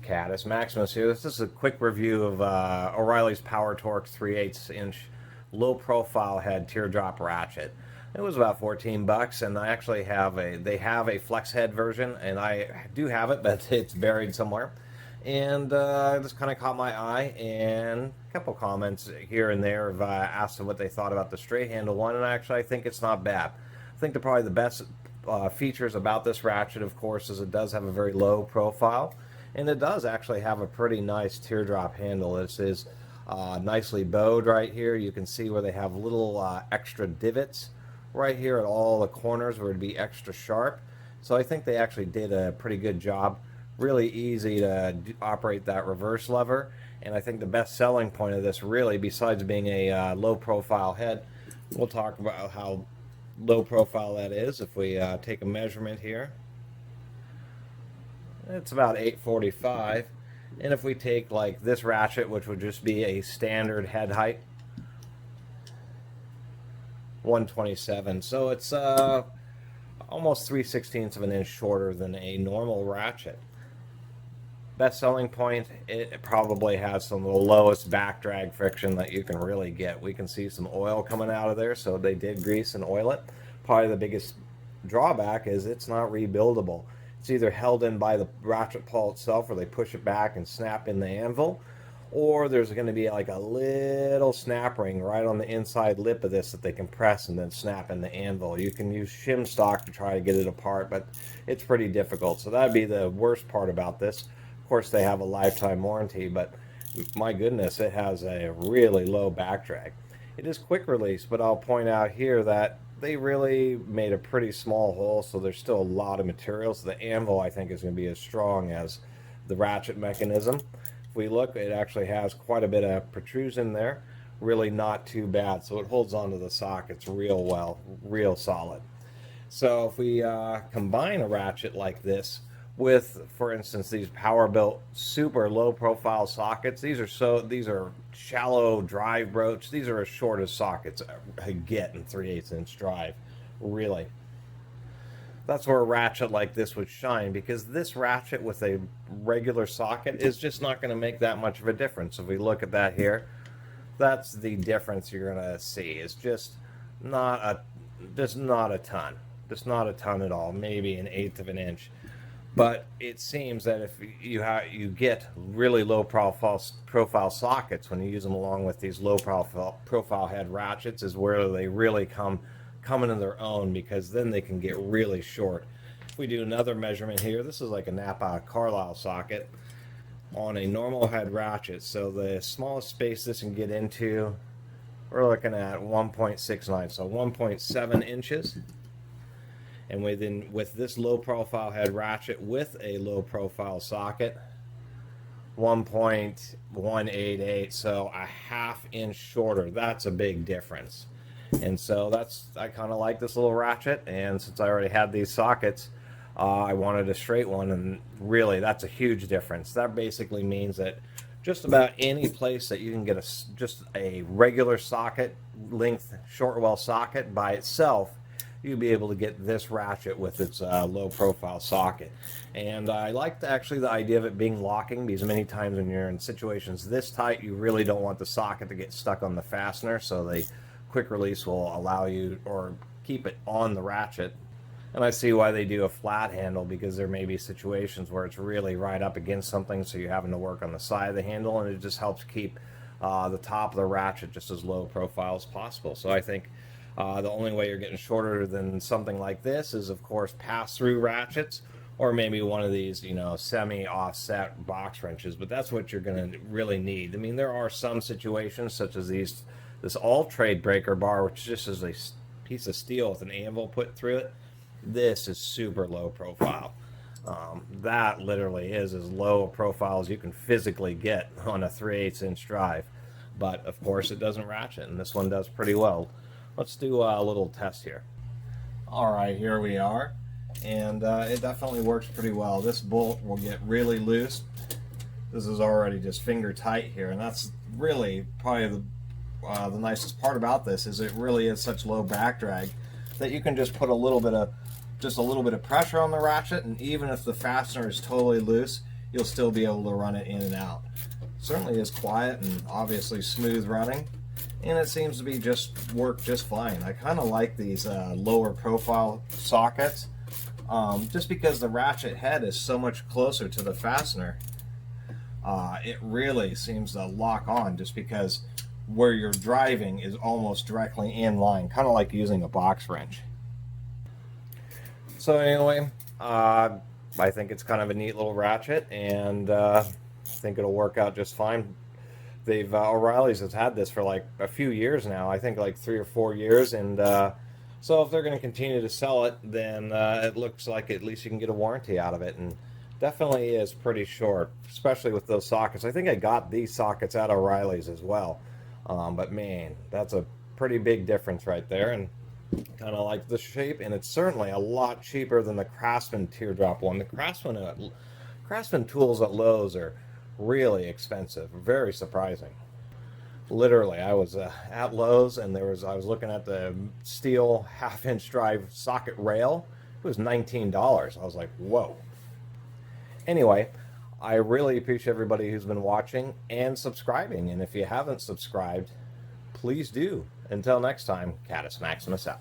Catus. Maximus here. This is a quick review of O'Reilly's Power Torque 3/8" low profile head teardrop ratchet. It was about 14 bucks, and I actually they have a flex head version, and I do have it, but it's buried somewhere. And this kind of caught my eye, and a couple comments here and there have asked them what they thought about the straight handle one, and I think it's not bad. I think probably the best features about this ratchet, of course, is it does have a very low profile, and it does actually have a pretty nice teardrop handle. This is nicely bowed right here. You can see where they have little extra divots right here at all the corners where it'd be extra sharp. So I think they actually did a pretty good job. Really easy to operate that reverse lever, and I think the best selling point of this, really, besides being a low profile head, we'll talk about how low profile that is. If we take a measurement here, it's about 845, and if we take like this ratchet, which would just be a standard head height, 127, so it's almost 3/16 of an inch shorter than a normal ratchet. Best selling point, it probably has some of the lowest back drag friction that you can really get. We can see some oil coming out of there, so they did grease and oil it. Probably the biggest drawback is it's not rebuildable. It's either held in by the ratchet pawl itself, or they push it back and snap in the anvil, or there's going to be like a little snap ring right on the inside lip of this that they can press and then snap in the anvil. You can use shim stock to try to get it apart, but it's pretty difficult. So that'd be the worst part about this. Of course, they have a lifetime warranty, but my goodness, it has a really low back drag. It is quick release, but I'll point out here that they really made a pretty small hole, so there's still a lot of material. So the anvil, I think, is going to be as strong as the ratchet mechanism. If we look, it actually has quite a bit of protrusion there. Really not too bad, so it holds onto the sockets real well, real solid. So if we combine a ratchet like this with, for instance, these power built super low profile sockets, these are shallow drive broach. These are as short as sockets I get in 3/8 inch drive, really. That's where a ratchet like this would shine, because this ratchet with a regular socket is just not going to make that much of a difference. If we look at that here, that's the difference you're going to see. It's just not a ton, just not a ton at all, maybe an eighth of an inch. But it seems that if you get really low profile sockets, when you use them along with these low profile head ratchets, is where they really come into their own, because then they can get really short. If we do another measurement here, this is like a Napa Carlisle socket on a normal head ratchet. So the smallest space this can get into, we're looking at 1.69, so 1.7 inches. And with this low profile head ratchet with a low profile socket, 1.188, so a ½ inch shorter. That's a big difference. And so I kind of like this little ratchet, and since I already had these sockets, I wanted a straight one, and really that's a huge difference. That basically means that just about any place that you can get just a regular socket length shortwell socket by itself, you'll be able to get this ratchet with its low profile socket. And I like actually the idea of it being locking, because many times when you're in situations this tight, you really don't want the socket to get stuck on the fastener, so the quick release will allow you, or keep it on the ratchet. And I see why they do a flat handle, because there may be situations where it's really right up against something, so you're having to work on the side of the handle, and it just helps keep the top of the ratchet just as low profile as possible. So I think the only way you're getting shorter than something like this is, of course, pass-through ratchets, or maybe one of these, semi-offset box wrenches. But that's what you're going to really need. I mean, there are some situations, such as this all-trade breaker bar, which just is a piece of steel with an anvil put through it. This is super low profile. That literally is as low a profile as you can physically get on a 3/8 inch drive. But, of course, it doesn't ratchet, and this one does pretty well. Let's do a little test here. All right, here we are, and it definitely works pretty well. This bolt will get really loose. This is already just finger tight here, and that's really probably the nicest part about this, is it really is such low back drag that you can just put a little bit of pressure on the ratchet, and even if the fastener is totally loose, you'll still be able to run it in and out. Certainly is quiet and obviously smooth running, and it seems to be work just fine. I kind of like these lower profile sockets, just because the ratchet head is so much closer to the fastener. It really seems to lock on, just because where you're driving is almost directly in line, kind of like using a box wrench. So anyway, I think it's kind of a neat little ratchet, and I think it'll work out just fine. They've O'Reilly's has had this for like a few years now. I think like 3 or 4 years, and so if they're going to continue to sell it, then it looks like at least you can get a warranty out of it, and definitely is pretty short, especially with those sockets. I think I got these sockets at O'Reilly's as well, but man, that's a pretty big difference right there, and kind of like the shape, and it's certainly a lot cheaper than the Craftsman teardrop one. The Craftsman tools at Lowe's are really expensive, very surprising. Literally, I was at Lowe's, and I was looking at the steel 1/2-inch drive socket rail. It was $19. I was like, whoa. Anyway, I really appreciate everybody who's been watching and subscribing, and if you haven't subscribed, please do. Until next time, Catus Maximus out.